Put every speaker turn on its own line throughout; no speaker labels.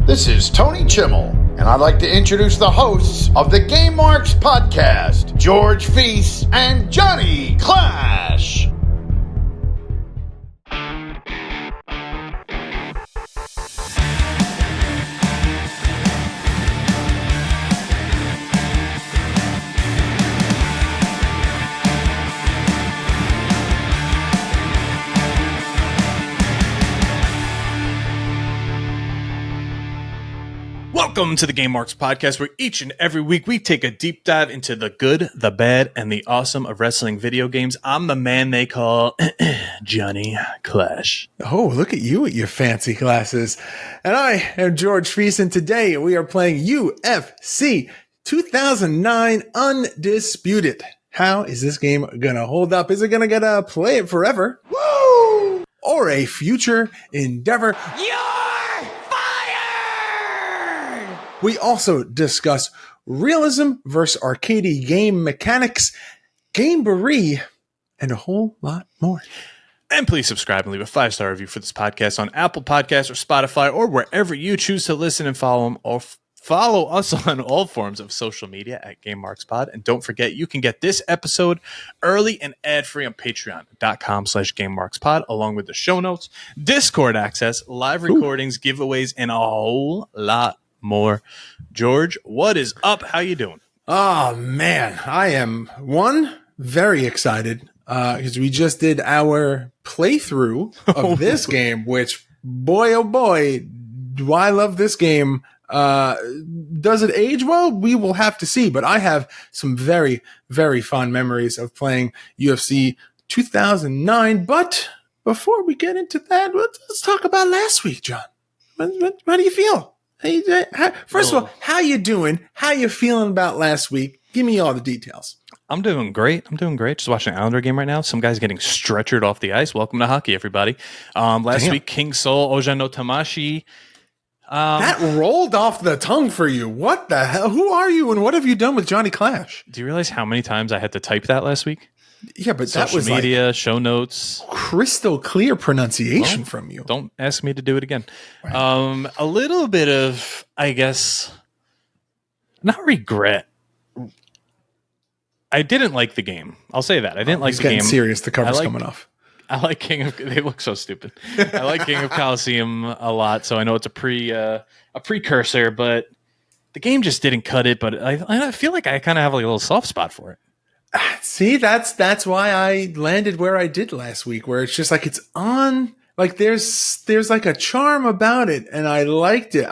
This is Tony Chimmel, and I'd like to introduce the hosts of the Game Marks podcast, George Feis and Johnny Clash.
Welcome to the Game Marks podcast, where each and every week we take a deep dive into the good, the bad, and the awesome of wrestling video games. I'm the man they call Johnny Clash.
Oh, look at you with your fancy glasses. And I am George Feis, and today we are playing UFC 2009 Undisputed. How is this game going to hold up? Is it going to get a play it forever? Woo! Or a future endeavor? We also discuss realism versus arcadey game mechanics, Gameboree, and a whole lot more.
And please subscribe and leave a 5-star review for this podcast on Apple Podcasts or Spotify or wherever you choose to listen, and follow us on all forms of social media at GameMarksPod. And don't forget, you can get this episode early and ad-free on patreon.com/GameMarksPod, along with the show notes, Discord access, live recordings, giveaways, and a whole lot more. George, what is up? How you doing?
Oh man, I am very excited because we just did our playthrough of this game, which boy oh boy do I love this game. Does it age well? We will have to see, but I have some very, very fond memories of playing UFC 2009. But before we get into that, let's talk about last week, John. How do you feel? First of all, how you doing? How you feeling about last week? Give me all the details.
I'm doing great. Just watching an Islander game right now. Some guy's getting stretchered off the ice. Welcome to hockey, everybody. Last week, King Sol Ojano Tamashi.
That rolled off the tongue for you. What the hell? Who are you and what have you done with Johnny Clash?
Do you realize how many times I had to type that last week?
Yeah, but
Social
that was
media,
like
show notes.
Crystal clear pronunciation from you.
Don't ask me to do it again.
Right.
A little bit of, I guess, not regret. I didn't like the game. I'll say that. I didn't like the game.
Serious. The cover's coming off.
I like King of. They look so stupid. I like King of Colosseum a lot, so I know it's a precursor, but the game just didn't cut it. But I feel like I kind of have like a little soft spot for it.
See, that's why I landed where I did last week, where it's just like it's on, like there's like a charm about it, and I liked it.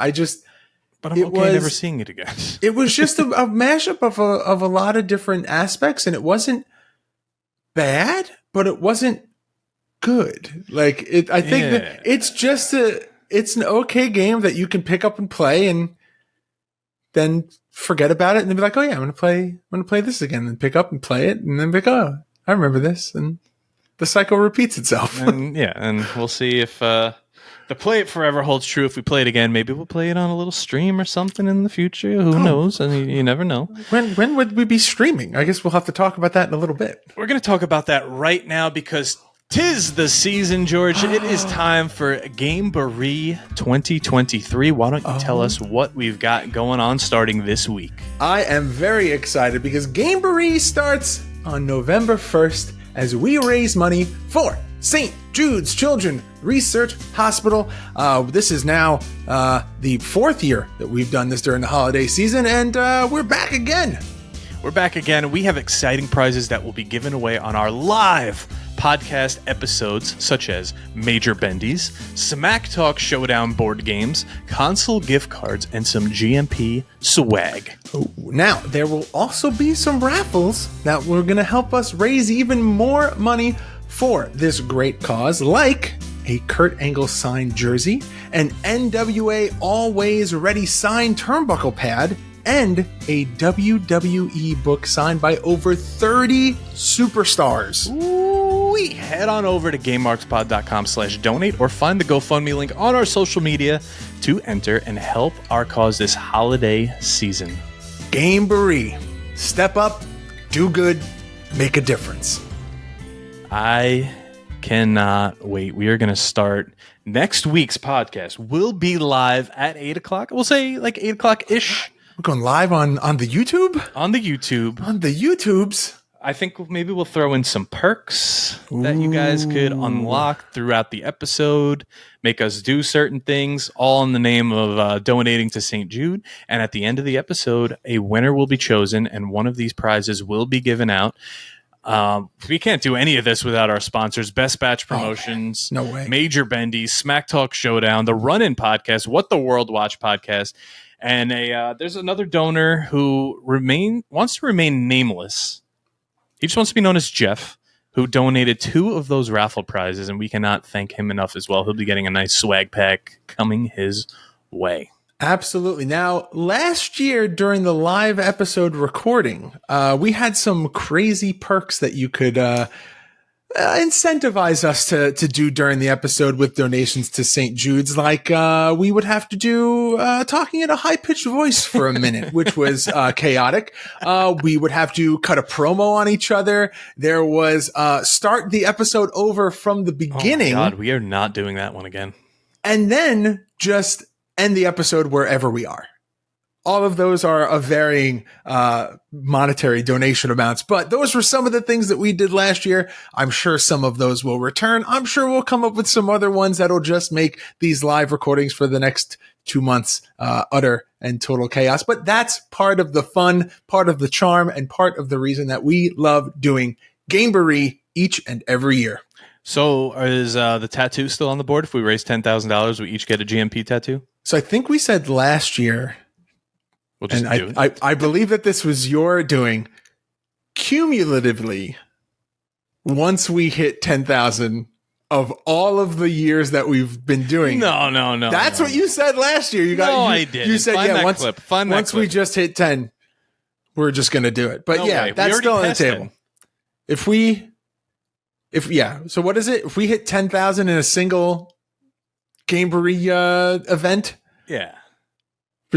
But I'm okay never seeing it again.
It was just a mashup of a lot of different aspects, and it wasn't bad, but it wasn't good. Like it, I think that it's an okay game that you can pick up and play, and then forget about it, and then be like, oh yeah, I'm gonna play this again, and pick up and play it, and then be like, oh, I remember this, and the cycle repeats itself.
And we'll see if the play it forever holds true. If we play it again, maybe we'll play it on a little stream or something in the future. Who knows? And you never know.
When would we be streaming? I guess we'll have to talk about that in a little bit.
We're gonna talk about that right now because 'tis the season, George. It is time for Gameboree 2023. Why don't you tell us what we've got going on starting this week?
I am very excited because Gameboree starts on November 1st as we raise money for St. Jude's Children's Research Hospital. This is now the 4th year that we've done this during the holiday season, and we're back again.
We're back again. We have exciting prizes that will be given away on our live podcast episodes, such as Major Bendies, Smack Talk Showdown board games, console gift cards, and some GMP swag.
Now, there will also be some raffles that were going to help us raise even more money for this great cause, like a Kurt Angle signed jersey, an NWA Always Ready signed turnbuckle pad, and a WWE book signed by over 30 superstars.
Ooh-wee. Head on over to GameMarksPod.com/donate or find the GoFundMe link on our social media to enter and help our cause this holiday season.
Gameboree. Step up, do good, make a difference.
I cannot wait. We are going to start next week's podcast. We'll be live at 8 o'clock. We'll say like 8 o'clock ish.
We're going live on the YouTube?
On the YouTube.
On the YouTubes?
I think maybe we'll throw in some perks that you guys could unlock throughout the episode, make us do certain things, all in the name of donating to St. Jude. And at the end of the episode, a winner will be chosen, and one of these prizes will be given out. We can't do any of this without our sponsors: Best Batch Promotions,
no way.
Major Bendy, Smack Talk Showdown, the Run-In Podcast, What the World Watch Podcast, and there's another donor who wants to remain nameless. He just wants to be known as Jeff, who donated 2 of those raffle prizes, and we cannot thank him enough as well. He'll be getting a nice swag pack coming his way. Absolutely.
Now, last year during the live episode recording, we had some crazy perks that you could incentivize us to do during the episode with donations to St. Jude's. Like we would have to do talking in a high-pitched voice for a minute, which was chaotic. We would have to cut a promo on each other. There was start the episode over from the beginning.
Oh my God, we are not doing that one again.
And then just end the episode wherever we are. All of those are of varying monetary donation amounts, but those were some of the things that we did last year. I'm sure some of those will return. I'm sure we'll come up with some other ones that'll just make these live recordings for the next 2 months utter and total chaos. But that's part of the fun, part of the charm, and part of the reason that we love doing Gameboree each and every year.
So is the tattoo still on the board? If we raise $10,000, we each get a GMP tattoo?
So I think we said last year,
We'll just
and I believe that this was your doing, cumulatively, once we hit 10,000 of all of the years that we've been doing.
No.
That's what you said last year.
I didn't.
You said, once we just hit 10, we're just going to do it. But that's still on the table. 10. So what is it? If we hit 10,000 in a single Gameboree event?
Yeah.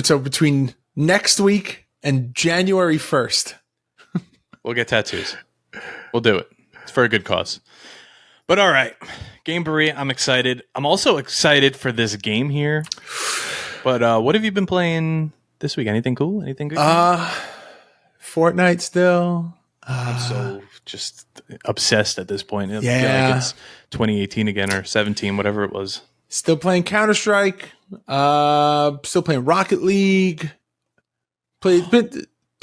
So between next week and January 1st.
We'll get tattoos. We'll do it. It's for a good cause. But all right, Gameboree, I'm excited. I'm also excited for this game here. But what have you been playing this week? Anything cool? Anything good?
Fortnite still.
I'm so just obsessed at this point. I feel
Yeah.
like it's 2018 again, or 17, whatever it was.
Still playing Counter-Strike. Still playing Rocket League. Playing a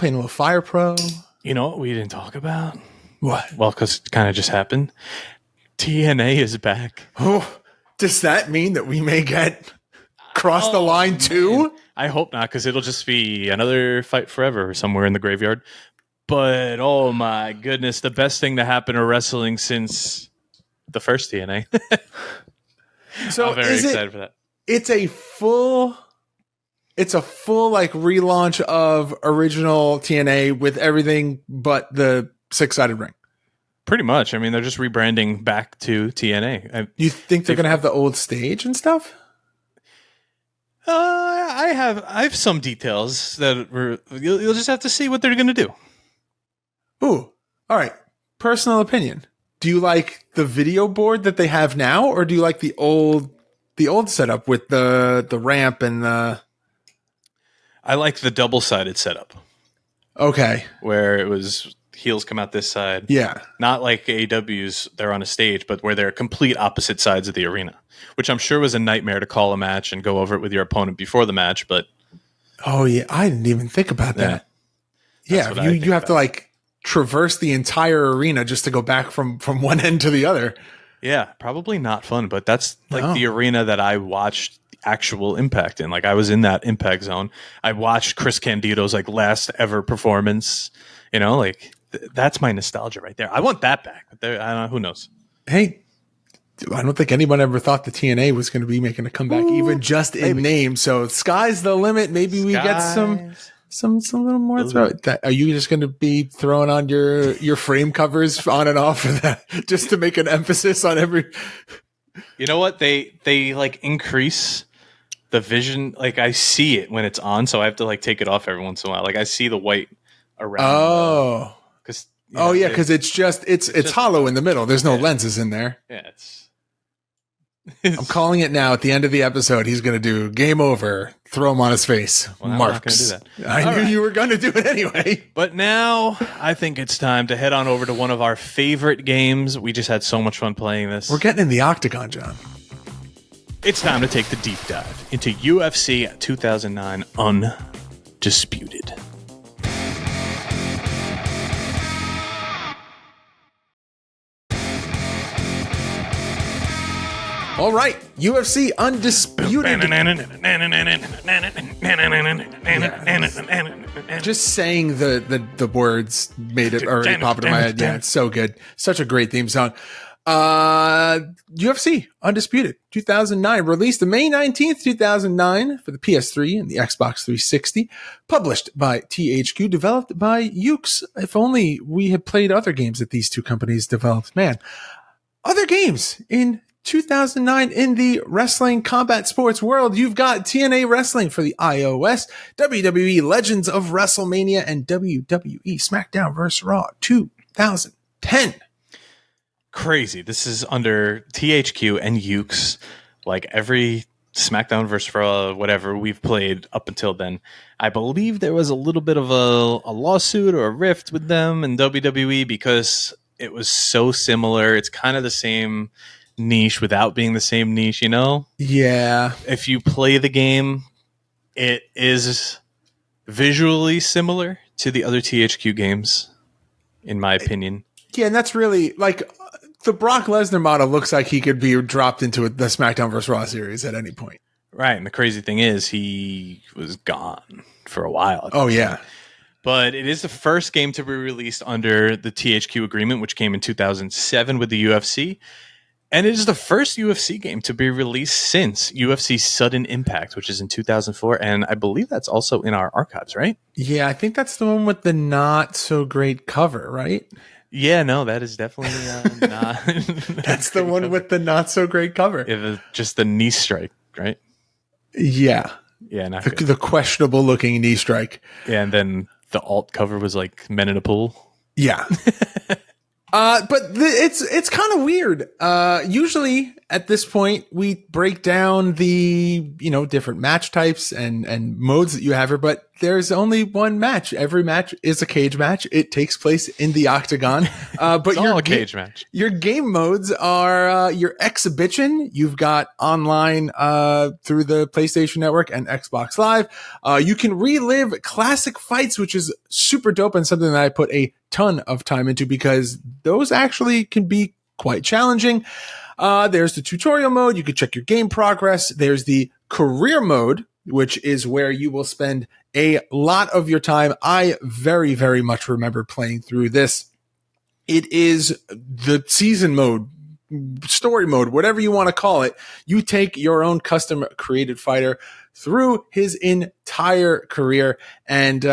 little Fire Pro.
You know what we didn't talk about?
What?
Well, because it kind of just happened. TNA is back.
Oh, does that mean that we may get cross the line too?
I hope not, because it'll just be another Fight Forever somewhere in the graveyard. But oh my goodness, the best thing to happen to wrestling since the first TNA.
So
I'm very excited for that.
It's a full like relaunch of original TNA with everything but the 6-sided ring.
Pretty much. I mean, they're just rebranding back to TNA.
You think they're going to have the old stage and stuff?
I have some details that you'll just have to see what they're going to do.
Ooh, all right. Personal opinion. Do you like the video board that they have now, or do you like the old setup with the ramp and the?
I like the double-sided setup.
Okay.
Where it was heels come out this side.
Yeah. Not
like AEW's, they're on a stage, but where they're complete opposite sides of the arena, which I'm sure was a nightmare to call a match and go over it with your opponent before the match. But
oh yeah, I didn't even think about that. Yeah, you have to like traverse the entire arena just to go back from one end to the other.
Yeah, probably not fun, but that's like the arena that I watched actual Impact in. Like I was in that Impact zone. I watched Chris Candido's like last ever performance. You know, like that's my nostalgia right there. I want that back. But I don't know, who knows?
Hey, I don't think anyone ever thought the TNA was going to be making a comeback, even just in name. So sky's the limit. Maybe we get some little more. Are you just going to be throwing on your frame covers on and off for that, just to make an emphasis on every?
You know what? They like increase the vision. Like I see it when it's on, so I have to like take it off every once in a while. Like I see the white around.
Oh,
because
Oh yeah, because it's just hollow in the middle. There's no lenses in there.
Yeah,
I'm calling it now. At the end of the episode, he's going to do game over. Throw him on his face.
Well, I'm
Marks.
not gonna do that.
I knew you were going to do it anyway.
But now I think it's time to head on over to one of our favorite games. We just had so much fun playing this.
We're getting in the octagon, John.
It's time to take the deep dive into UFC 2009 Undisputed.
All right, UFC Undisputed. Just saying the words made it already pop into my head. Yeah, it's so good. Such a great theme song. UFC Undisputed 2009, released May 19th, 2009 for the PS3 and the Xbox 360, published by THQ, developed by Yuke's. If only we had played other games that these two companies developed. Man, other games in 2009 in the wrestling combat sports world. You've got TNA Wrestling for the iOS, WWE Legends of WrestleMania, and WWE SmackDown vs. Raw 2010.
Crazy. This is under THQ and Yuke's. Like every SmackDown vs. Raw, whatever we've played up until then. I believe there was a little bit of a lawsuit or a rift with them and WWE because it was so similar. It's kind of the same niche without being the same niche, you know?
Yeah.
If you play the game, it is visually similar to the other THQ games, in my opinion.
Yeah, and that's really like the Brock Lesnar model looks like he could be dropped into the SmackDown vs. Raw series at any point.
Right, and the crazy thing is he was gone for a while.
Oh, yeah.
But it is the first game to be released under the THQ agreement, which came in 2007 with the UFC. And it is the first UFC game to be released since UFC Sudden Impact, which is in 2004. And I believe that's also in our archives, right?
Yeah, I think that's the one with the not so great cover, right?
Yeah, no, that is definitely not.
That's the one with the not so great cover.
Yeah, just the knee strike, right?
Yeah.
Yeah, not
the questionable looking knee strike.
Yeah, and then the alt cover was like men in a pool.
Yeah. It's kind of weird. Usually at this point we break down the, different match types and modes that you have here, but there's only one match. Every match is a cage match. It takes place in the octagon. But
it's all a cage match.
Your game modes are your exhibition. You've got online through the PlayStation Network and Xbox Live. You can relive classic fights, which is super dope and something that I put a ton of time into because those actually can be quite challenging. There's the tutorial mode. You can check your game progress. There's the career mode, which is where you will spend a lot of your time. I very, very much remember playing through this. It is the season mode, story mode, whatever you want to call it. You take your own custom created fighter through his entire career, and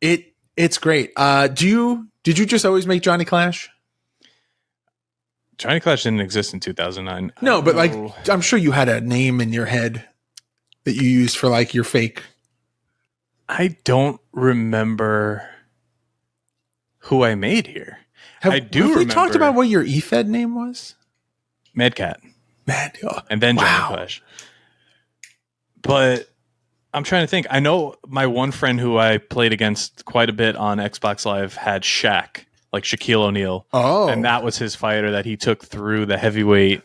it's great. Did you just always make Johnny Clash?
Johnny Clash didn't exist in 2009.
No, but like I'm sure you had a name in your head that you used for like your fake.
I don't remember who I made here. I do remember.
We talked about what your eFed name was?
Madcat. And then Johnny Clash. But I'm trying to think. I know my one friend who I played against quite a bit on Xbox Live had Shaq, like Shaquille O'Neal.
Oh.
And that was his fighter that he took through the heavyweight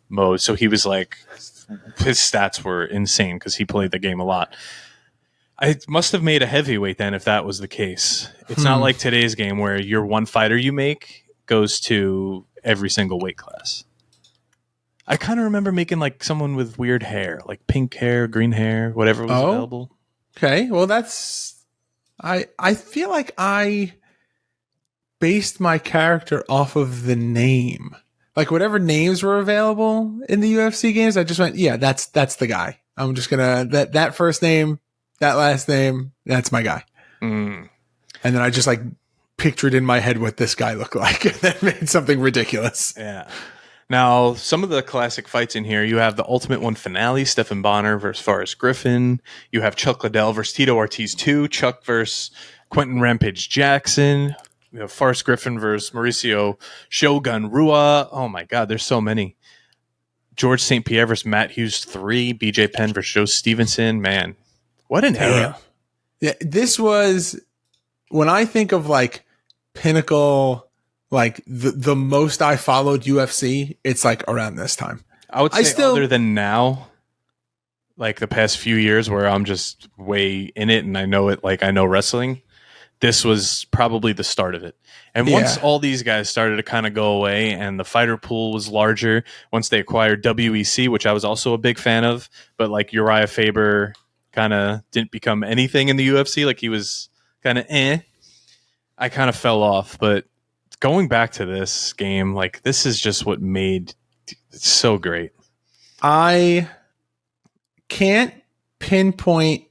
mode. So he was like, his stats were insane because he played the game a lot. I must have made a heavyweight then if that was the case. It's not like today's game where your one fighter you make goes to every single weight class. I kind of remember making like someone with weird hair, like pink hair, green hair, whatever was available.
Okay, well I feel like I based my character off of the name. Like whatever names were available in the UFC games, I just went, yeah, that's the guy. I'm just gonna that first name, that last name, that's my guy. And then I just like pictured in my head what this guy looked like, and then made something ridiculous.
Yeah. Now, some of the classic fights in here, you have the Ultimate One finale, Stephen Bonner versus Forrest Griffin. You have Chuck Liddell versus Tito Ortiz 2, Chuck versus Quentin Rampage Jackson. Forrest Griffin versus Mauricio Shogun Rua. Oh my God, there's so many. George St. Pierre versus Matt Hughes 3. BJ Penn versus Joe Stevenson. Man, what an era.
Yeah, this was, when I think of like pinnacle, like the most I followed UFC, it's like around this time.
I would say other than now, like the past few years where I'm just way in it and I know it, like I know wrestling, this was probably the start of it. And once all these guys started to kind of go away and the fighter pool was larger, once they acquired WEC, which I was also a big fan of, but like Uriah Faber kind of didn't become anything in the UFC. Like he was kind of I kind of fell off. But going back to this game, like this is just what made it so great.
I can't pinpoint.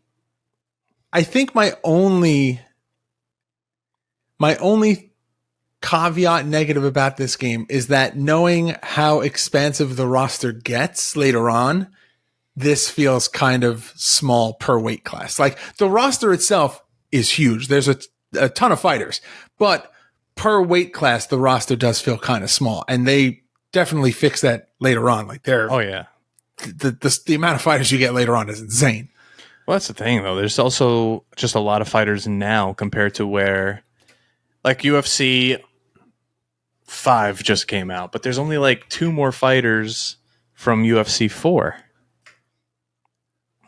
I think my only caveat negative about this game is that knowing how expansive the roster gets later on, this feels kind of small per weight class. Like the roster itself is huge. There's a ton of fighters, but per weight class, the roster does feel kind of small, and they definitely fix that later on. Like the amount of fighters you get later on is insane.
Well, that's the thing though. There's also just a lot of fighters now compared to where, like UFC 5 just came out, but there's only like 2 more fighters from UFC 4.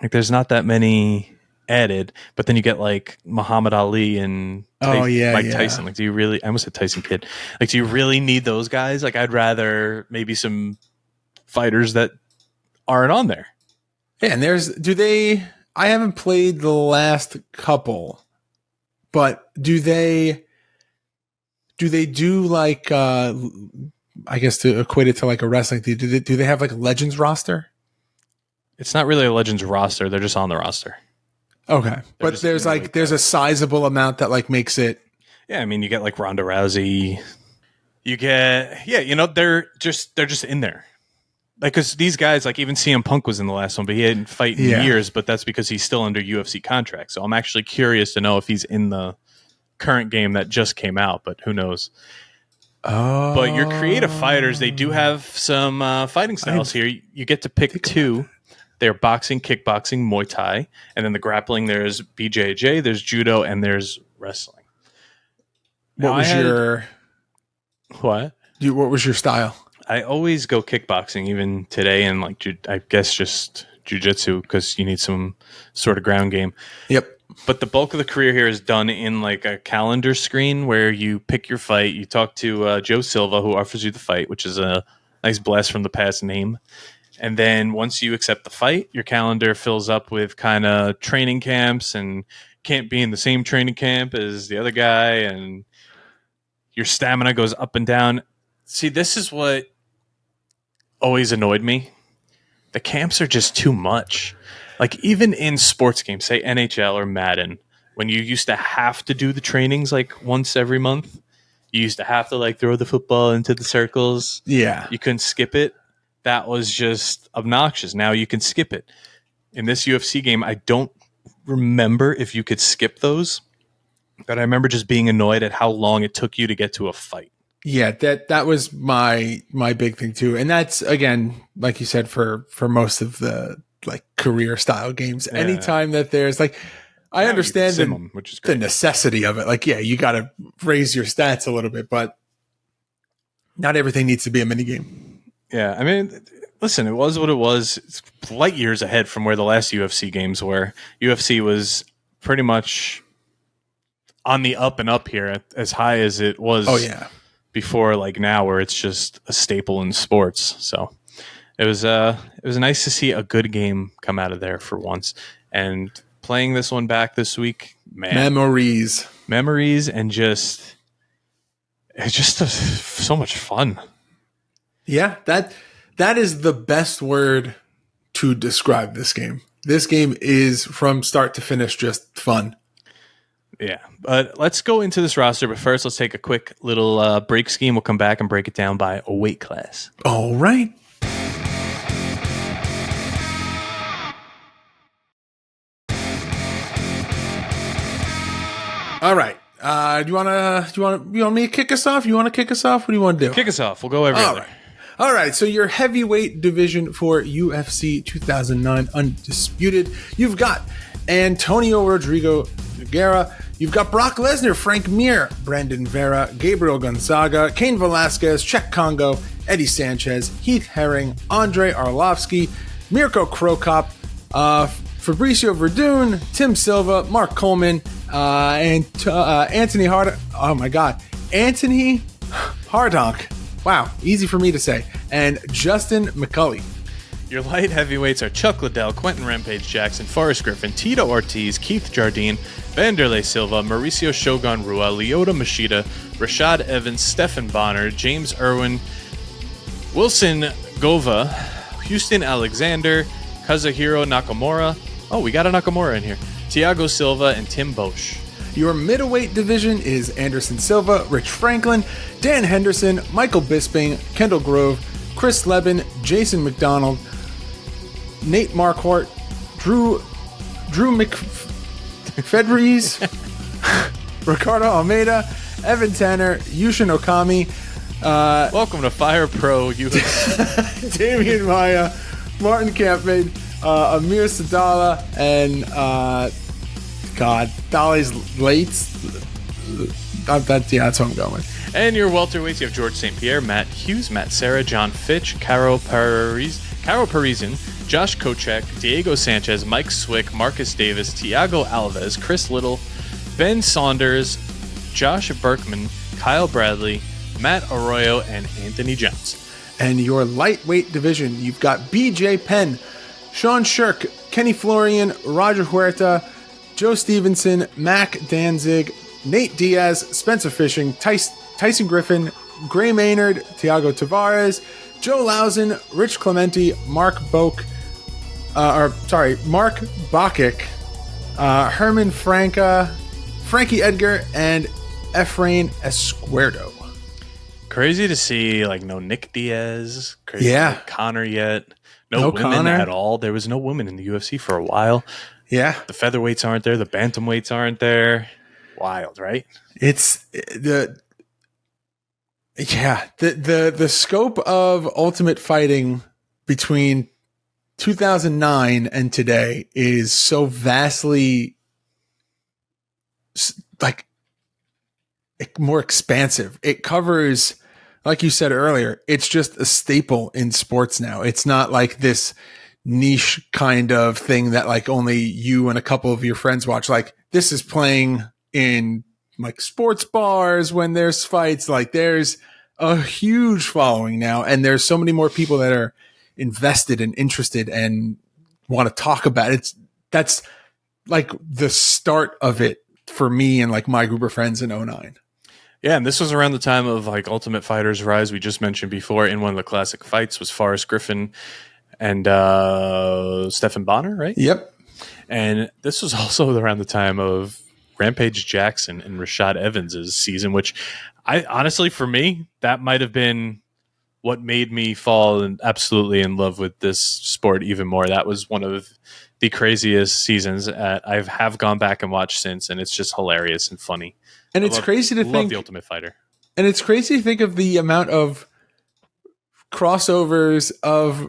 Like there's not that many added, but then you get like Muhammad Ali and Mike Tyson. Like, do you really? I almost said Tyson Kidd. Like, do you really need those guys? Like, I'd rather maybe some fighters that aren't on there.
Yeah, and I haven't played the last couple, but do they do like I guess to equate it to like a wrestling thing, do they have like a Legends roster?
It's not really a Legends roster. They're just on the roster.
Okay. But there's a sizable amount that like makes it.
Yeah. I mean, you get like Ronda Rousey. You get, they're just in there. Like, cause these guys, like even CM Punk was in the last one, but he hadn't fight in years, but that's because he's still under UFC contract. So I'm actually curious to know if he's in the current game that just came out, but who knows? Oh. But your creative fighters, they do have some fighting styles here. You get to pick 2. They're boxing, kickboxing, Muay Thai, and then the grappling. There's BJJ, there's judo, and there's wrestling.
What was your style?
I always go kickboxing, even today, and like I guess just jiu-jitsu because you need some sort of ground game.
Yep.
But the bulk of the career here is done in like a calendar screen where you pick your fight. You talk to Joe Silva, who offers you the fight, which is a nice blast from the past name. And then once you accept the fight, your calendar fills up with kind of training camps and can't be in the same training camp as the other guy. And your stamina goes up and down. See, this is what always annoyed me. The camps are just too much. Like even in sports games, say NHL or Madden, when you used to have to do the trainings like once every month, you used to have to like throw the football into the circles.
Yeah.
You couldn't skip it. That was just obnoxious. Now you can skip it. In this UFC game, I don't remember if you could skip those, but I remember just being annoyed at how long it took you to get to a fight.
Yeah, that was my big thing too. And that's, again, like you said, for most of the like career style games. Yeah. Anytime that there's like, I understand
which is great.
The necessity of it. Like, yeah, you got to raise your stats a little bit, but not everything needs to be a mini game.
Yeah, I mean, listen, it was what it was. It's light years ahead from where the last UFC games were. UFC was pretty much on the up and up here, as high as it was before, like now, where it's just a staple in sports. So it was nice to see a good game come out of there for once. And playing this one back this week, man,
memories,
and it's just so much fun.
Yeah, that is the best word to describe this game. This game is from start to finish just fun.
Yeah, but let's go into this roster. But first, let's take a quick little break scheme. We'll come back and break it down by a weight class.
All right. All right. Do you want me to kick us off? You want to kick us off? What do you want to do?
Kick us off. We'll go every other.
All right. So your heavyweight division for UFC 2009 Undisputed. You've got Antonio Rodrigo Nogueira. You've got Brock Lesnar, Frank Mir, Brandon Vera, Gabriel Gonzaga, Cain Velasquez, Czech Congo, Eddie Sanchez, Heath Herring, Andre Arlovsky, Mirko Krokop, Fabricio Verdun, Tim Silva, Mark Coleman, and Anthony Anthony Hardonk. Wow, easy for me to say. And Justin McCulley.
Your light heavyweights are Chuck Liddell, Quentin Rampage Jackson, Forrest Griffin, Tito Ortiz, Keith Jardine, Vanderlei Silva, Mauricio Shogun Rua, Lyoto Machida, Rashad Evans, Stephan Bonner, James Irwin, Wilson Gova, Houston Alexander, Kazuhiro Nakamura. Oh, we got a Nakamura in here. Thiago Silva and Tim Bosch.
Your middleweight division is Anderson Silva, Rich Franklin, Dan Henderson, Michael Bisping, Kendall Grove, Chris Leben, Jason McDonald, Nate Marquardt, Drew McFedries, Ricardo Almeida, Evan Tanner, Yushin Okami.
Welcome to Fire Pro UFC.
Damian Maya, Martin Campman, Amir Sadala, and Dolly's Lates. That's what I'm going with.
And your welterweights, you have George St. Pierre, Matt Hughes, Matt Serra, John Fitch, Caro Parisian, Josh Kochek, Diego Sanchez, Mike Swick, Marcus Davis, Thiago Alves, Chris Little, Ben Saunders, Josh Berkman, Kyle Bradley, Matt Arroyo, and Anthony Jones.
And your lightweight division, you've got BJ Penn, Sean Shirk, Kenny Florian, Roger Huerta, Joe Stevenson, Mac Danzig, Nate Diaz, Spencer Fishing, Tyson Griffin, Gray Maynard, Thiago Tavares, Joe Lausen, Rich Clementi, Mark Bakic, Herman Frankie Edgar, and Efrain Escuerdo.
Crazy to see, no Nick Diaz. Crazy
Yeah.
Connor yet. No women
Connor
at all. There was no women in the UFC for a while.
Yeah.
The featherweights aren't there. The bantamweights aren't there. Wild, right?
It's the scope of Ultimate Fighting between 2009 and today is so vastly more expansive. It covers, like you said earlier, it's just a staple in sports now. It's not like this niche kind of thing that only you and a couple of your friends watch. This is playing in sports bars when there's fights. There's a huge following now, and there's so many more people that are invested and interested and want to talk about it. That's the start of it for me and my group of friends in 2009.
Yeah, and this was around the time of Ultimate Fighter's rise. We just mentioned before in one of the classic fights was Forrest Griffin and Stephan Bonner, right?
Yep.
And this was also around the time of Rampage Jackson and Rashad Evans' season, which I honestly, for me, that might have been what made me fall absolutely in love with this sport even more. That was one of the craziest seasons I have gone back and watched since, and it's just hilarious and funny.
And it's crazy to think
the Ultimate Fighter.
And it's crazy to think of the amount of crossovers of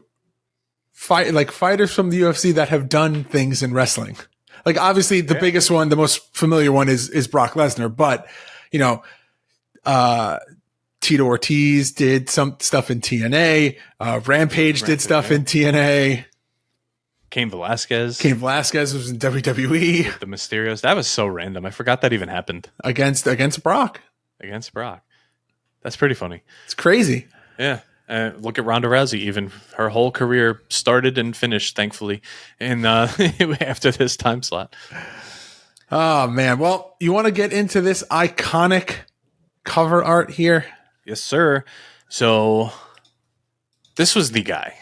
fighters from the UFC that have done things in wrestling. Obviously the biggest one, the most familiar one is Brock Lesnar, but Tito Ortiz did some stuff in TNA. Rampage did stuff in TNA.
Cain Velasquez
was in WWE.
The Mysterios. That was so random. I forgot that even happened.
Against Brock.
Against Brock. That's pretty funny.
It's crazy.
Yeah. Look at Ronda Rousey. Even her whole career started and finished, thankfully, in after this time slot.
Oh, man. Well, you want to get into this iconic cover art here?
Yes, sir. So this was the guy.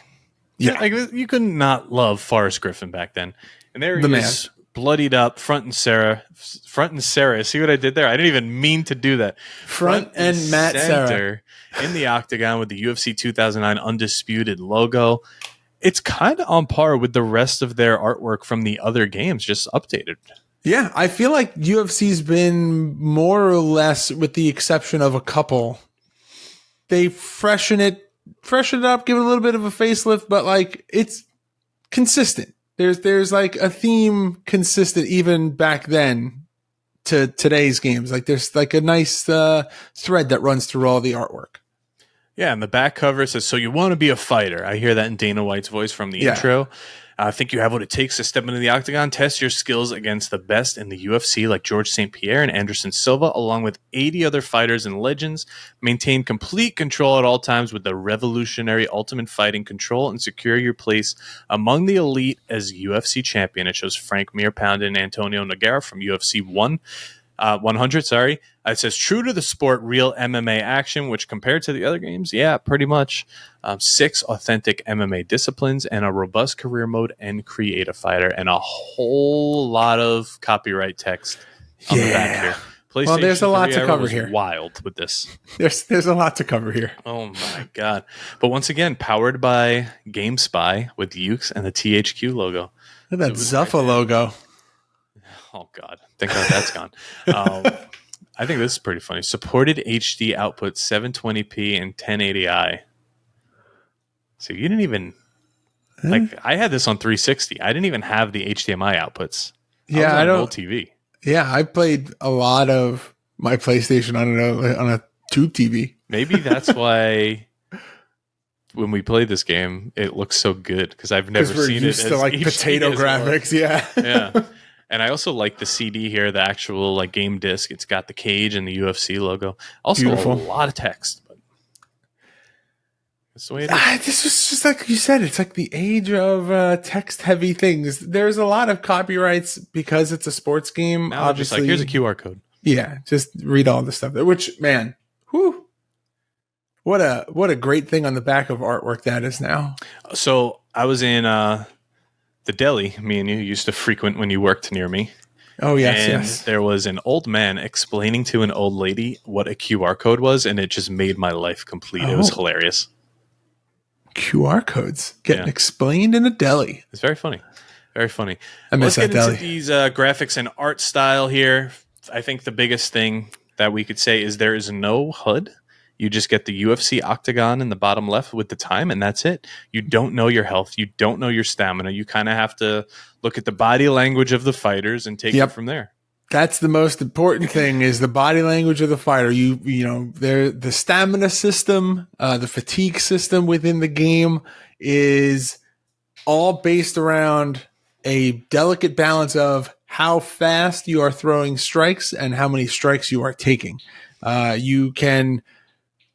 Yeah.
You could not love Forrest Griffin back then. And there he is, bloodied up, front and Sarah. See what I did there? I didn't even mean to do that.
Front and Matt Serra
in the octagon with the UFC 2009 Undisputed logo. It's kind of on par with the rest of their artwork from the other games, just updated.
Yeah, I feel like UFC's been more or less, with the exception of a couple, they freshen it up, give it a little bit of a facelift, but like it's consistent. There's like a theme consistent even back then to today's games. Like there's like a nice thread that runs through all the artwork.
Yeah, and the back cover says, "So you want to be a fighter?" I hear that in Dana White's voice from the intro. I think you have what it takes to step into the octagon, test your skills against the best in the UFC, like George St. Pierre and Anderson Silva, along with 80 other fighters and legends. Maintain complete control at all times with the revolutionary Ultimate Fighting control and secure your place among the elite as UFC champion. It shows Frank Mir pounding Antonio Nogueira from UFC 100. It says true to the sport, real MMA action, which compared to the other games, yeah, pretty much. 6 authentic MMA disciplines and a robust career mode and create a fighter, and a whole lot of copyright text on the back here.
Well, there's a lot to cover here.
Wild with this.
There's a lot to cover here.
Oh my god! But once again, powered by GameSpy with Ukes and the THQ logo.
Look at that Zuffa logo.
Oh god, thank God that's gone. I think this is pretty funny. Supported HD output 720p and 1080i. So you didn't even I had this on 360. I didn't even have the HDMI outputs.
Yeah, I don't.
Old TV.
Yeah, I played a lot of my PlayStation on a tube TV.
Maybe that's why when we played this game, it looks so good because I've never seen it
used to like HD potato graphics. Yeah,
yeah. And I also like the CD here, the actual like game disc. It's got the cage and the UFC logo. Also, beautiful. A lot of text. But that's the way it is.
This was just like you said. It's like the age of text-heavy things. There's a lot of copyrights because it's a sports game.
Now obviously, just like, here's a QR code.
Yeah, just read all the stuff there. Which, man, whew, what a great thing on the back of artwork that is now.
So I was in the deli me and you used to frequent when you worked near me.
Oh, yes,
and
yes.
There was an old man explaining to an old lady what a QR code was, and it just made my life complete. It was hilarious.
QR codes getting explained in a deli.
It's very funny. Very funny.
I miss that deli.
Let's get into these graphics and art style here. I think the biggest thing that we could say is there is no HUD. You just get the UFC octagon in the bottom left with the time, and that's it. You don't know your health. You don't know your stamina. You kind of have to look at the body language of the fighters and take it from there.
That's the most important thing is the body language of the fighter. You know, the stamina system, the fatigue system within the game is all based around a delicate balance of how fast you are throwing strikes and how many strikes you are taking. You can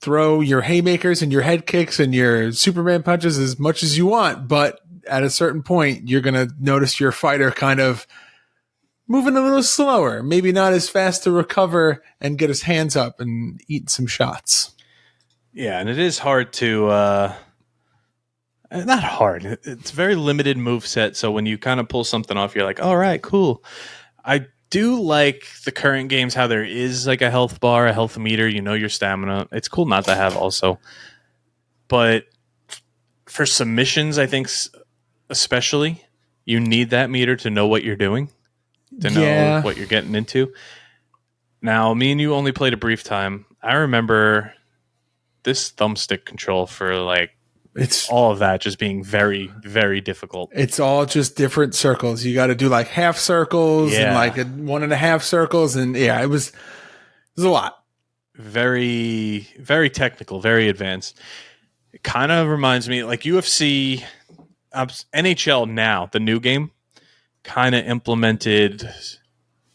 throw your haymakers and your head kicks and your Superman punches as much as you want, but at a certain point, you're going to notice your fighter kind of moving a little slower, maybe not as fast to recover and get his hands up and eat some shots.
Yeah, and it is hard to not hard. It's very limited move set, so when you kind of pull something off, you're like, all right, cool. I do like the current games, how there is like a health bar, a health meter, you know your stamina. It's cool not to have also. But for submissions, I think especially, you need that meter to know what you're doing, to know what you're getting into. Now, me and you only played a brief time. I remember this thumbstick control for like all of that just being very, very difficult.
It's all just different circles. You got to do like half circles and like 1.5 circles. And it was a lot.
Very, very technical, very advanced. It kind of reminds me like UFC, NHL now, the new game kind of implemented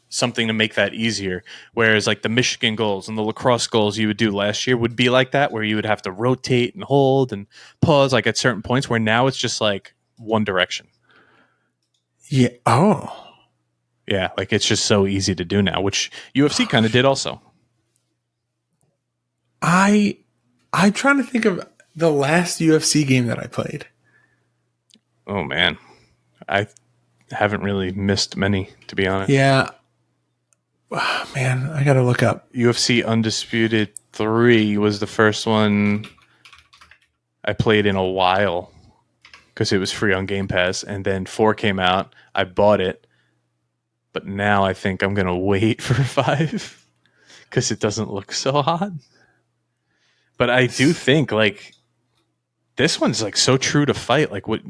something to make that easier. Whereas like the Michigan goals and the lacrosse goals you would do last year would be like that, where you would have to rotate and hold and pause like at certain points, where now it's just like one direction.
Yeah. Oh.
Yeah. Like it's just so easy to do now, which UFC kind of did also.
I'm trying to think of the last UFC game that I played.
Oh man. I haven't really missed many, to be honest.
Yeah. Oh, man, I got to look up.
UFC Undisputed 3 was the first one I played in a while because it was free on Game Pass. And then 4 came out. I bought it, But now I think I'm going to wait for 5 because it doesn't look so hot. But I do think like this one's like so true to fight. Like what?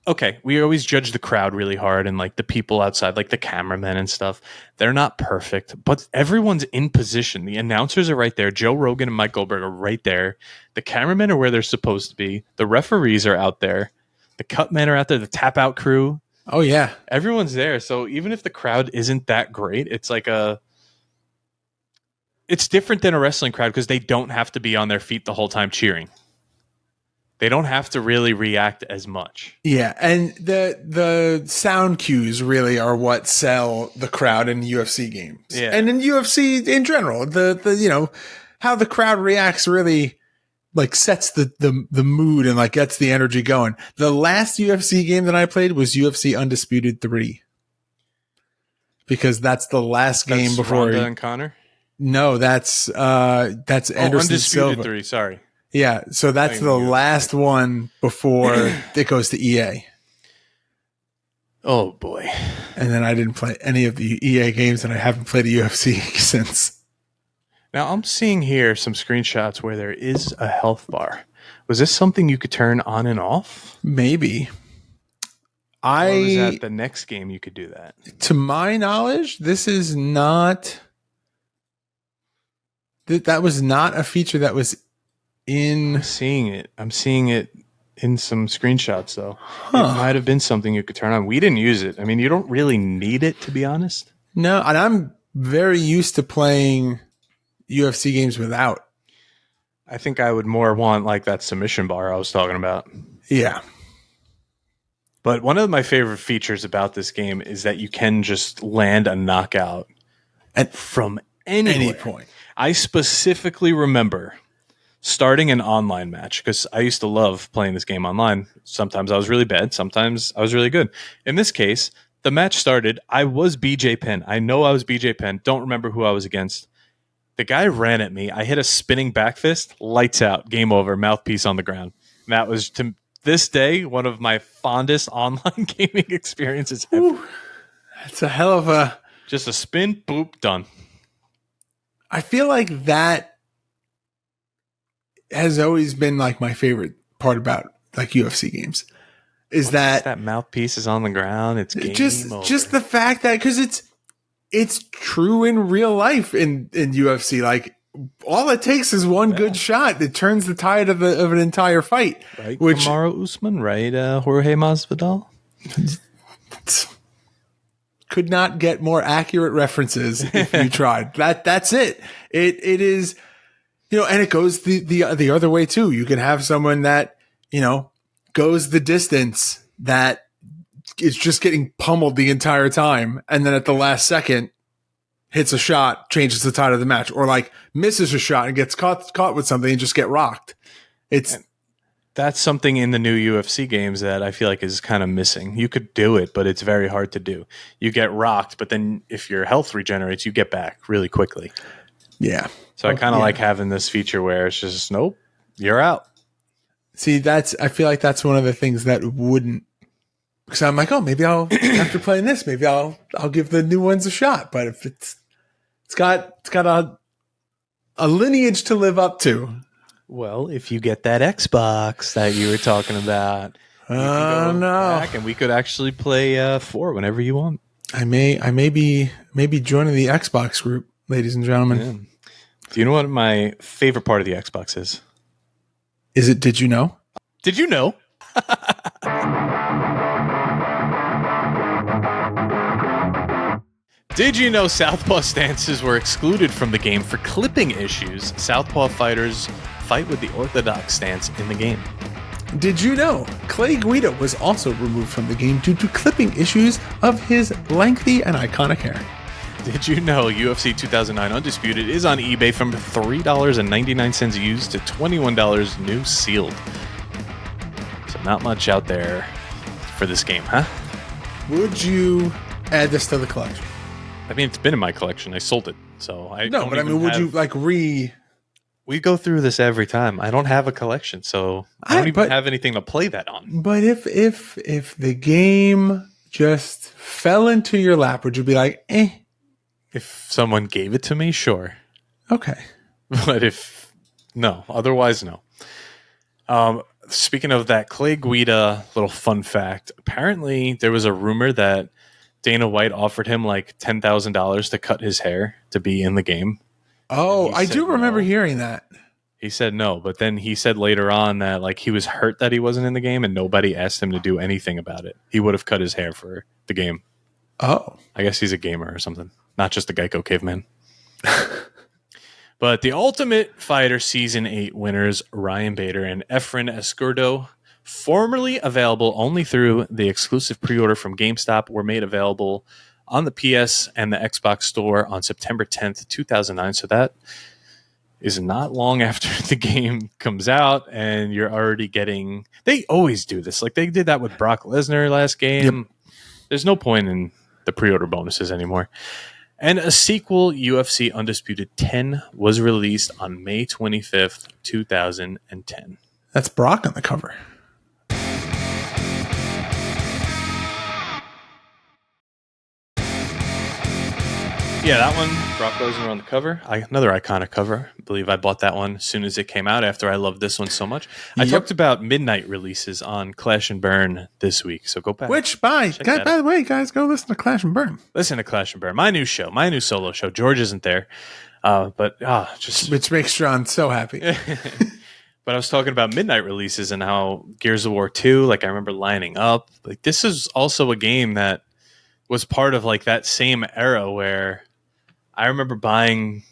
Okay, we always judge the crowd really hard and like the people outside, like the cameramen and stuff. They're not perfect, but everyone's in position. The announcers are right there. Joe Rogan and Mike Goldberg are right there. The cameramen are where they're supposed to be. The referees are out there. The cut men are out there. The tap out crew.
Oh yeah,
Everyone's there. So even if the crowd isn't that great, it's like it's different than a wrestling crowd because they don't have to be on their feet the whole time cheering. They don't have to really react as much.
Yeah, and the sound cues really are what sell the crowd in UFC games.
Yeah.
And in UFC in general, the how the crowd reacts really like sets the mood and like gets the energy going. The last UFC game that I played was UFC Undisputed 3. Because that's the last game before
Ronda and Connor?
No, that's Anderson
Undisputed
Silva.
3, sorry.
Yeah, so that's the last one before it goes to EA.
Oh boy.
And then I didn't play any of the EA games and I haven't played a UFC since.
Now I'm seeing here some screenshots where there is a health bar. Was this something you could turn on and off?
Maybe.
Or was that the next game you could do that?
To my knowledge, this is not... That was not a feature that was in...
I'm seeing it in some screenshots, though.
Huh.
It might have been something you could turn on. We didn't use it. I mean, you don't really need it, to be honest.
No, and I'm very used to playing UFC games without.
I think I would more want like that submission bar I was talking about.
Yeah.
But one of my favorite features about this game is that you can just land a knockout from anywhere.
Any point.
I specifically remember starting an online match because I used to love playing this game online. Sometimes I was really bad. Sometimes I was really good. In this case, the match started. I was BJ Penn. I know I was BJ Penn. Don't remember who I was against. The guy ran at me. I hit a spinning back fist. Lights out. Game over. Mouthpiece on the ground. And that was, to this day, one of my fondest online gaming experiences ever.
Ooh, that's a hell of a...
Just a spin, boop, done.
I feel like that has always been like my favorite part about like UFC games is
that mouthpiece is on the ground. It's game over.
Just the fact that because it's true in real life in UFC. Like all it takes is one good shot that turns the tide of an entire fight.
Right, which Kamaru Usman, right? Jorge Masvidal.
Could not get more accurate references if you tried. That's it. It is, and it goes the other way too. You can have someone that, goes the distance that is just getting pummeled the entire time. And then at the last second hits a shot, changes the tide of the match, or like misses a shot and gets caught with something and just get rocked.
That's something in the new UFC games that I feel like is kind of missing. You could do it, but it's very hard to do. You get rocked, but then if your health regenerates, you get back really quickly.
Yeah.
So I kind of like having this feature where it's just, nope, you're out.
See, I feel like that's one of the things that wouldn't, because I'm like, oh, maybe after playing this, maybe I'll give the new ones a shot. But if it's got a lineage to live up to.
Well, if you get that Xbox that you were talking about, you can go back and we could actually play 4 whenever you want.
I may be joining the Xbox group, ladies and gentlemen.
Yeah. Do you know what my favorite part of the Xbox is?
Is it? Did you know?
Did you know? Did you know Southpaw stances were excluded from the game for clipping issues? Southpaw fighters fight with the orthodox stance in the game.
Did you know Clay Guida was also removed from the game due to clipping issues of his lengthy and iconic hair?
Did you know UFC 2009 Undisputed is on eBay from $3.99 used to $21 new sealed? So not much out there for this game, huh?
Would you add this to the collection?
I mean, it's been in my collection. I sold it, so I don't.
No, but I mean, would you like
We go through this every time. I don't have a collection, so I don't even have anything to play that on.
But if the game just fell into your lap, would you be like, eh?
If someone gave it to me, sure.
Okay.
But no, otherwise, no. Speaking of that, Clay Guida, little fun fact. Apparently, there was a rumor that Dana White offered him like $10,000 to cut his hair to be in the game.
Oh, I do remember
no.
hearing that.
He said no, but then he said later on that like he was hurt that he wasn't in the game and nobody asked him to do anything about it. He would have cut his hair for the game.
Oh.
I guess he's a gamer or something, not just a Geico caveman. But the Ultimate Fighter Season 8 winners, Ryan Bader and Efren Escurdo, formerly available only through the exclusive pre-order from GameStop, were made available on the PS and the Xbox Store on September 10th, 2009. So that is not long after the game comes out, and you're already getting... They always do this. Like, they did that with Brock Lesnar last game. Yep. There's no point in the pre-order bonuses anymore. And a sequel, UFC Undisputed 10, was released on May 25th, 2010.
That's Brock on the cover.
Yeah, that one, Brock Lesnar on the cover. Another iconic cover. I believe I bought that one as soon as it came out after I loved this one so much. I talked about midnight releases on Clash and Burn this week, so go back.
By the way, guys, go listen to Clash and Burn.
Listen to Clash and Burn. My new show, my new solo show. George isn't there,
which makes John so happy.
But I was talking about midnight releases and how Gears of War 2, like I remember lining up. Like this is also a game that was part of like that same era where I remember buying,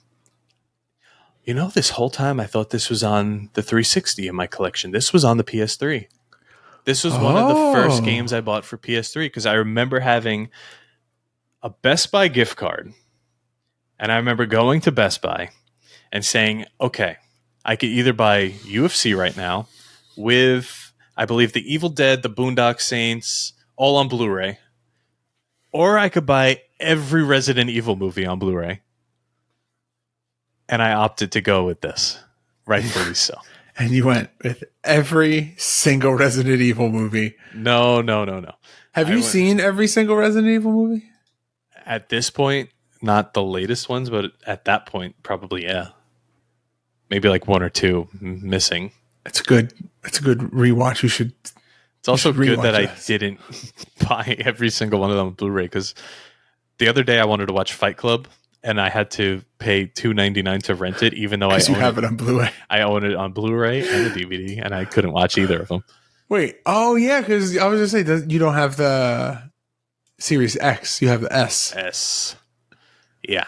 this whole time I thought this was on the 360 in my collection. This was on the PS3. This was one of the first games I bought for PS3 because I remember having a Best Buy gift card. And I remember going to Best Buy and saying, okay, I could either buy UFC right now with, I believe, The Evil Dead, The Boondock Saints, all on Blu-ray. Or I could buy every Resident Evil movie on Blu-ray. And I opted to go with this. Rightfully so.
And you went with every single Resident Evil movie.
No.
Have you seen every single Resident Evil movie?
At this point, not the latest ones, but at that point, probably, yeah. Maybe like one or two missing.
It's a good rewatch. You should...
It's also good that I didn't buy every single one of them on Blu-ray because the other day I wanted to watch Fight Club and I had to pay $2.99 to rent it, even though I
have it on Blu-ray.
I own it on Blu-ray and a DVD, and I couldn't watch either of them.
Wait, oh yeah, because I was going to say you don't have the Series X, you have the S.
S, yeah.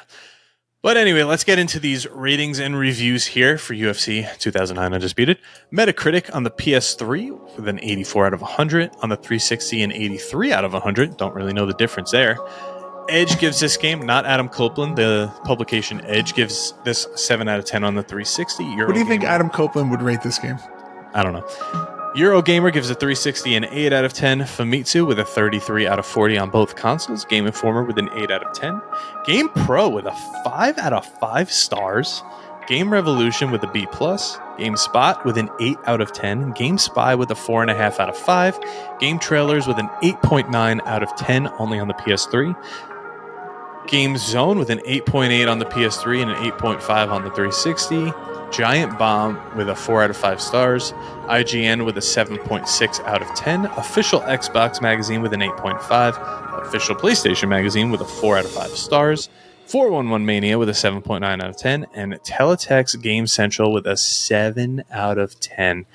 But anyway, let's get into these ratings and reviews here for UFC 2009 Undisputed. Metacritic on the PS3 with an 84 out of 100. On the 360, an 83 out of 100. Don't really know the difference there. Edge gives this game, not Adam Copeland, the publication Edge gives this 7 out of 10 on the 360.
What do you think Adam Copeland would rate this game?
I don't know. Eurogamer gives a 360 an 8 out of 10. Famitsu with a 33 out of 40 on both consoles. Game Informer with an 8 out of 10. Game Pro with a 5 out of 5 stars. Game Revolution with a B+. GameSpot with an 8 out of 10. GameSpy with a 4.5 out of 5. Game Trailers with an 8.9 out of 10 only on the PS3. Game Zone with an 8.8 on the PS3 and an 8.5 on the 360. Giant Bomb with a 4 out of 5 stars. IGN with a 7.6 out of 10. Official Xbox Magazine with an 8.5. Official PlayStation Magazine with a 4 out of 5 stars. 411 Mania with a 7.9 out of 10. And Teletext Game Central with a 7 out of 10.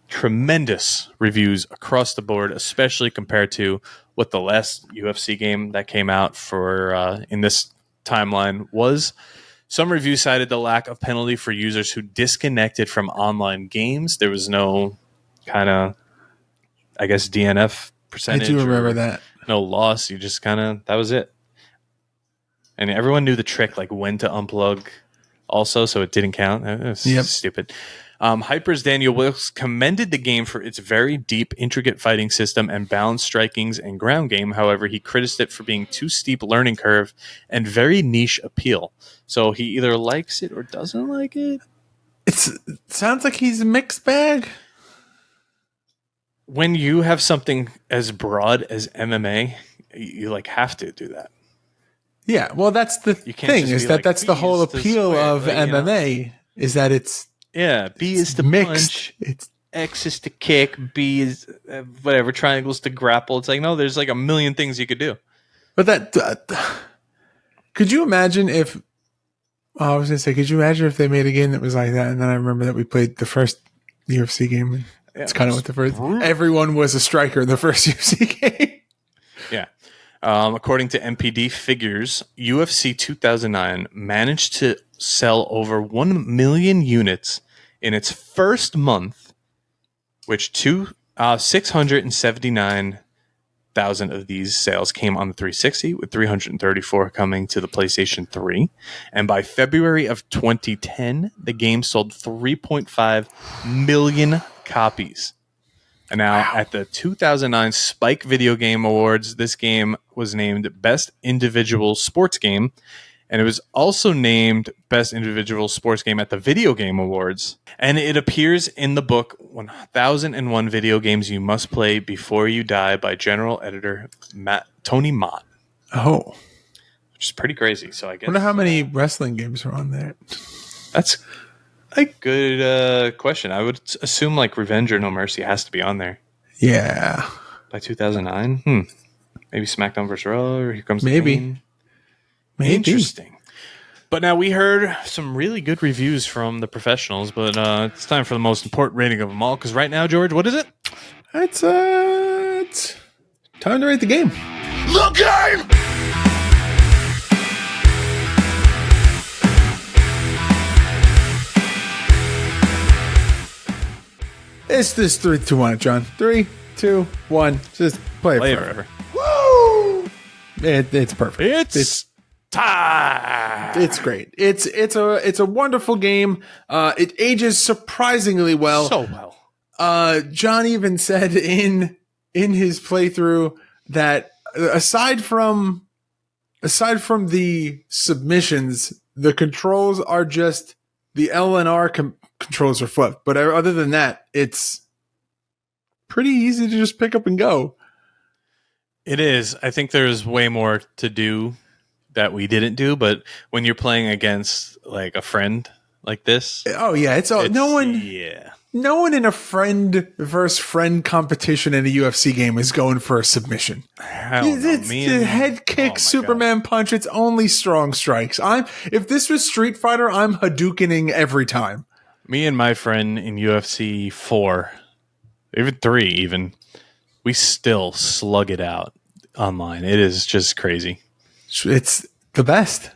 Tremendous reviews across the board, especially compared to what the last UFC game that came out for in this timeline was. Some reviews cited the lack of penalty for users who disconnected from online games. There was no kind of, I guess, DNF percentage.
I do remember that. No
loss. You just kind of, that was it. And everyone knew the trick, like when to unplug also, so it didn't count. It was stupid. Hyper's Daniel Wilkes commended the game for its very deep, intricate fighting system and balanced strikings and ground game. However, he criticized it for being too steep learning curve and very niche appeal. So he either likes it or doesn't like it.
It sounds like he's a mixed bag.
when you have something as broad as MMA, you like have to do that.
Yeah, well, that's the
You can't
thing
just
is
be
that
like,
that's the
B
whole
is the
appeal
square,
of
like, you know?
MMA is that it's
B is to
mixed.
punch,
It's
X is to kick, B is whatever, triangles to grapple. It's like, no, there's like a million things you could do.
but could you imagine if I was gonna say, could you imagine if they made a game that was like that? And then I remember that we played the first UFC game. And it's kind of what the first. Everyone was a striker in the first UFC game.
Yeah. According to MPD figures, UFC 2009 managed to sell over 1 million units in its first month, which 679,000 of these sales came on the 360, with 334 coming to the PlayStation 3. And by February of 2010, the game sold 3.5 million copies. And now at the 2009 Spike Video Game Awards, this game was named Best Individual Sports Game. And it was also named Best Individual Sports Game at the Video Game Awards. And it appears in the book 1001 Video Games You Must Play Before You Die by general editor Tony Mott.
Oh.
Which is pretty crazy. So I guess.
I wonder how many wrestling games are on there.
That's a good question. I would assume like Revenge or No Mercy has to be on there.
Yeah.
By 2009? Maybe SmackDown vs. Raw or Here Comes the Pain.
Maybe.
Interesting. But now we heard some really good reviews from the professionals, but it's time for the most important rating of them all. Because right now, George, what is it?
It's time to rate the game.
The game!
It's this 3, 2, 1, John. 3, 2, 1. Just play it forever.
Woo!
It's perfect.
It's time.
It's great. It's a wonderful game. It ages surprisingly well.
So well.
John even said in his playthrough that aside from the submissions, the controls are just the L and R controls are flipped. But other than that, it's pretty easy to just pick up and go.
It is. I think there's way more to do that we didn't do, but when you're playing against like a friend like this,
no one in a friend versus friend competition in a UFC game is going for a submission. It's the head kick, Superman punch. It's only strong strikes. If this was Street Fighter, I'm Hadoukening every time.
Me and my friend in UFC 4, even 3 even, we still slug it out online. It is just crazy.
It's the best.
I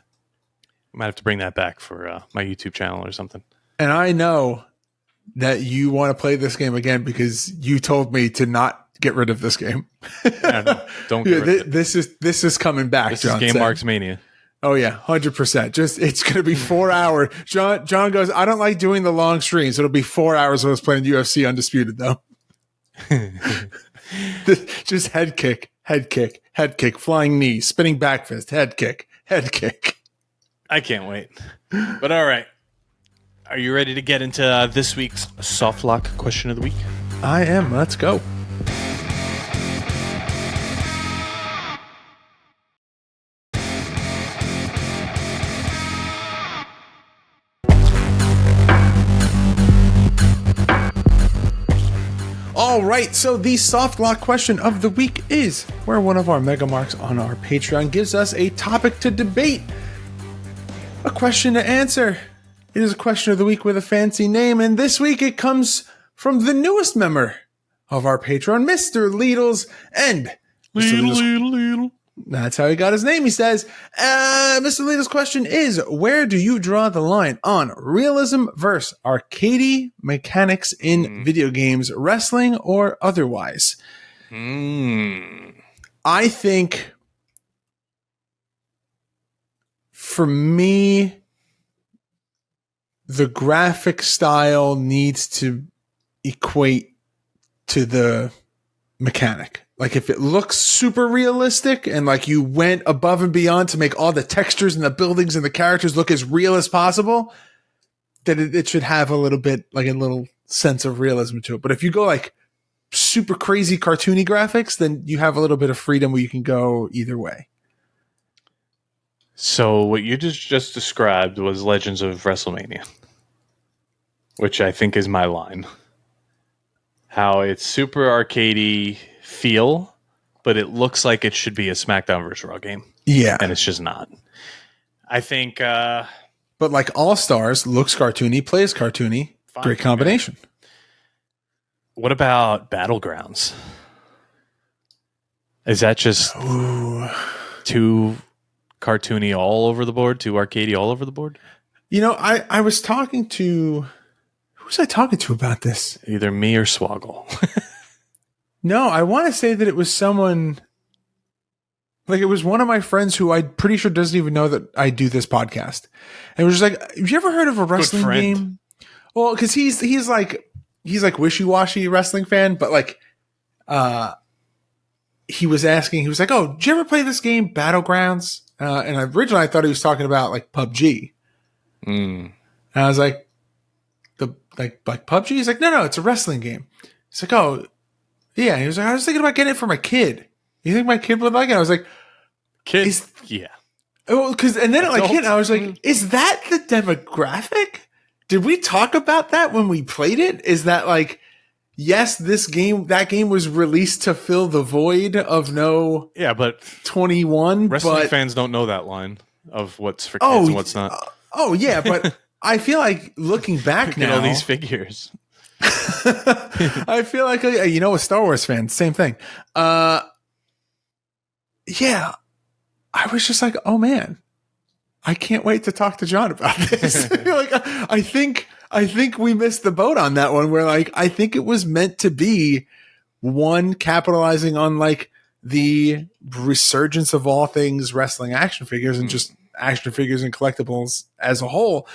might have to bring that back for my YouTube channel or something.
And I know that you want to play this game again because you told me to not get rid of this game.
No, don't get rid of it.
This is coming back.
This
John
is Game
said.
Marks Mania.
Oh yeah, 100%. Just it's going to be 4 hours. John goes, I don't like doing the long streams. It'll be 4 hours of us playing UFC Undisputed though. Just head kick, flying knee, spinning back fist, head kick.
I can't wait. But all right. Are you ready to get into this week's soft lock question of the week?
I am. Let's go. All right, so the soft lock question of the week is where one of our mega marks on our Patreon gives us a topic to debate, a question to answer. It is a question of the week with a fancy name, and this week it comes from the newest member of our Patreon, Mr. Leedles, and Mr. Leedles, that's how he got his name, he says. Mr. Leedles' question is, where do you draw the line on realism versus arcadey mechanics in video games, wrestling or otherwise? I think for me, the graphic style needs to equate to the mechanic. Like if it looks super realistic and like you went above and beyond to make all the textures and the buildings and the characters look as real as possible, then it should have a little bit like a little sense of realism to it. But if you go like super crazy cartoony graphics, then you have a little bit of freedom where you can go either way.
So what you just described was Legends of WrestleMania, which I think is my line. How it's super arcadey feel, but it looks like it should be a SmackDown vs. Raw game.
Yeah.
And it's just not. I think...
but like All Stars, looks cartoony, plays cartoony. Fine, great combination.
Man. What about Battlegrounds? Is that just too cartoony all over the board, too arcadey all over the board?
You know, I was talking to... Who was I talking to about this?
Either me or Swoggle.
No, I want to say that it was someone... Like, it was one of my friends who I'm pretty sure doesn't even know that I do this podcast. And it was just like, have you ever heard of a wrestling game? Well, because he's like wishy-washy wrestling fan, but like, he was like, oh, did you ever play this game, Battlegrounds? And originally I thought he was talking about like PUBG. And I was like, like PUBG? He's like, no, it's a wrestling game. He's like, oh, yeah. And he was like, I was thinking about getting it for my kid. You think my kid would like it? I was like,
kids, yeah.
Oh, and then it like hit. I was like, is that the demographic? Did we talk about that when we played it? Is that like, yes, that game was released to fill the void of no,
yeah, but
21.
Wrestling fans don't know that line of what's for kids and what's not.
Yeah, but I feel like looking back now,
all these figures.
I feel like a Star Wars fan, same thing. Yeah, I was just like, oh man, I can't wait to talk to John about this. Like, I think we missed the boat on that one. Where like, I think it was meant to be one capitalizing on like the resurgence of all things wrestling action figures and just action figures and collectibles as a whole,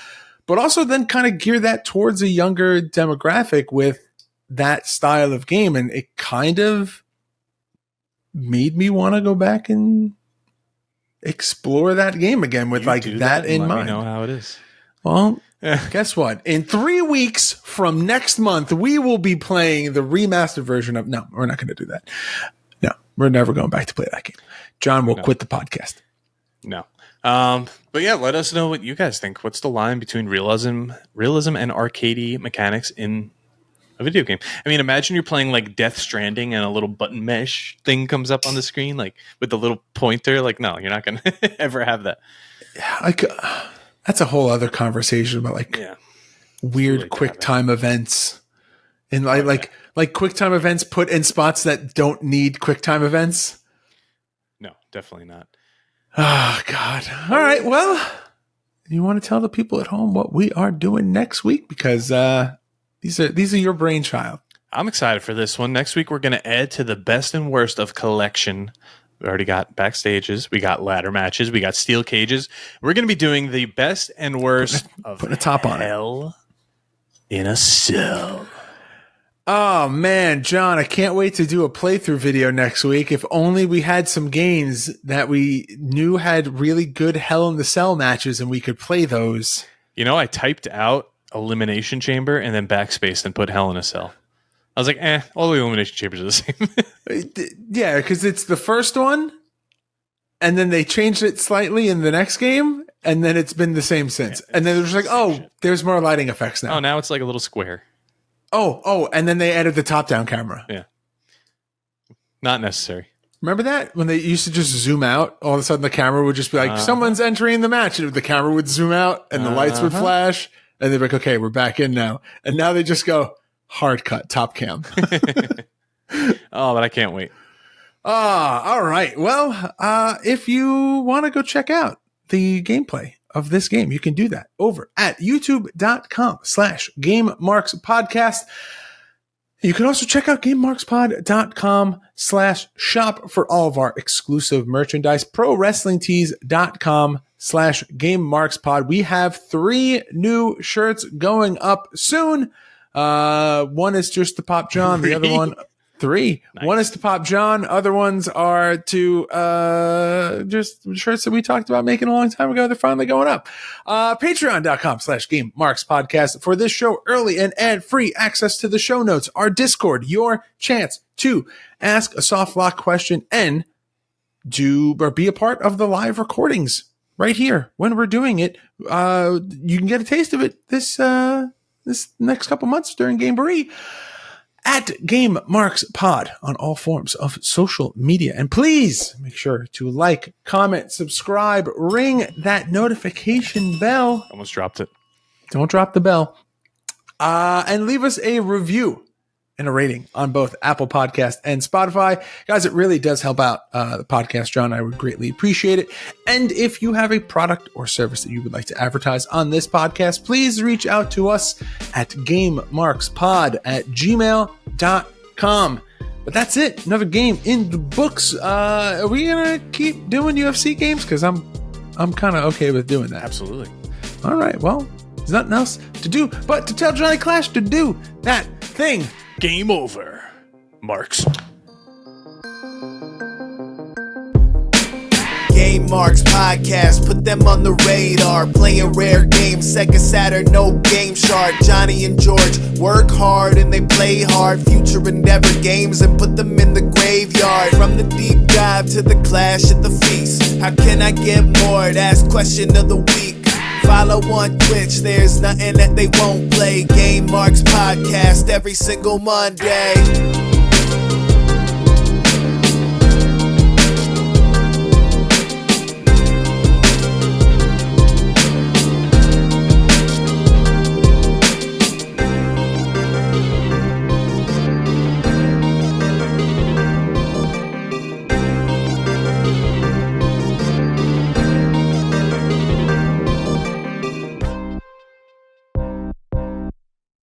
but also then kind of gear that towards a younger demographic with that style of game, and it kind of made me want to go back and explore that game again with like that in mind.
Let me know how it is.
Well, guess what? In 3 weeks from next month, we will be playing the remastered version of... No, we're not going to do that. No, we're never going back to play that game. John will quit the podcast.
No. But yeah, let us know what you guys think. What's the line between realism and arcadey mechanics in a video game? I mean, imagine you're playing like Death Stranding and a little button mesh thing comes up on the screen, like with the little pointer. Like, no, you're not going to ever have that.
That's a whole other conversation about like weird quick time events, and like quick time events put in spots that don't need quick time events.
No, definitely not.
Oh God! All right, well, you want to tell the people at home what we are doing next week, because these are your brainchild.
I'm excited for this one. Next week we're going to add to the best and worst of collection. We already got backstages, we got ladder matches, we got steel cages. We're going to be doing the best and worst of
putting a top on
Hell in a Cell.
Oh man, John, I can't wait to do a playthrough video next week. If only we had some games that we knew had really good Hell in the Cell matches and we could play those.
You know, I typed out Elimination Chamber and then backspaced and put Hell in a Cell. I was like, all the Elimination Chambers are the same.
Yeah, because it's the first one, and then they changed it slightly in the next game, and then it's been the same since. And then they're just like, there's more lighting effects now.
Oh, now it's like a little square.
Oh, and then they added the top-down camera.
Yeah. Not necessary.
Remember that? When they used to just zoom out, all of a sudden the camera would just be like, someone's entering the match, and the camera would zoom out, and the lights would flash, and they'd be like, okay, we're back in now. And now they just go, hard cut, top cam.
Oh, but I can't wait.
All right. Well, if you want to go check out the gameplay of this game, you can do that over at youtube.com/GameMarksPodcast. You can also check out GameMarksPod.com/shop for all of our exclusive merchandise. ProWrestlingTees.com/GameMarksPod. We have 3 new shirts going up soon. One is just the Pop John. The other one, 3.
Nice.
One is to Pop John. Other ones are to just shirts that we talked about making a long time ago. They're finally going up. Patreon.com/GameMarksPodcast for this show, early and ad-free access to the show notes, our Discord, your chance to ask a soft lock question and be a part of the live recordings right here when we're doing it. You can get a taste of it this next couple months during Gameboree at Game Marks Pod on all forms of social media. And please make sure to like, comment, subscribe, ring that notification bell.
Almost dropped it.
Don't drop the bell. And leave us a review and a rating on both Apple Podcast and Spotify. Guys, it really does help out the podcast, John. I would greatly appreciate it. And if you have a product or service that you would like to advertise on this podcast, please reach out to us at GameMarksPod@gmail.com. But that's it. Another game in the books. Are we going to keep doing UFC games? Because I'm kind of okay with doing that.
Absolutely.
All right. Well, there's nothing else to do but to tell Johnny Clash to do that thing.
Game over, Marks.
Game Marks Podcast, put them on the radar. Playing rare games, Sega Saturn, no Game Shark. Johnny and George work hard and they play hard. Future endeavor games and put them in the graveyard. From the deep dive to the clash at the feast. How can I get more? That's question of the week. Follow on Twitch, there's nothing that they won't play. Game Marks Podcast every single Monday.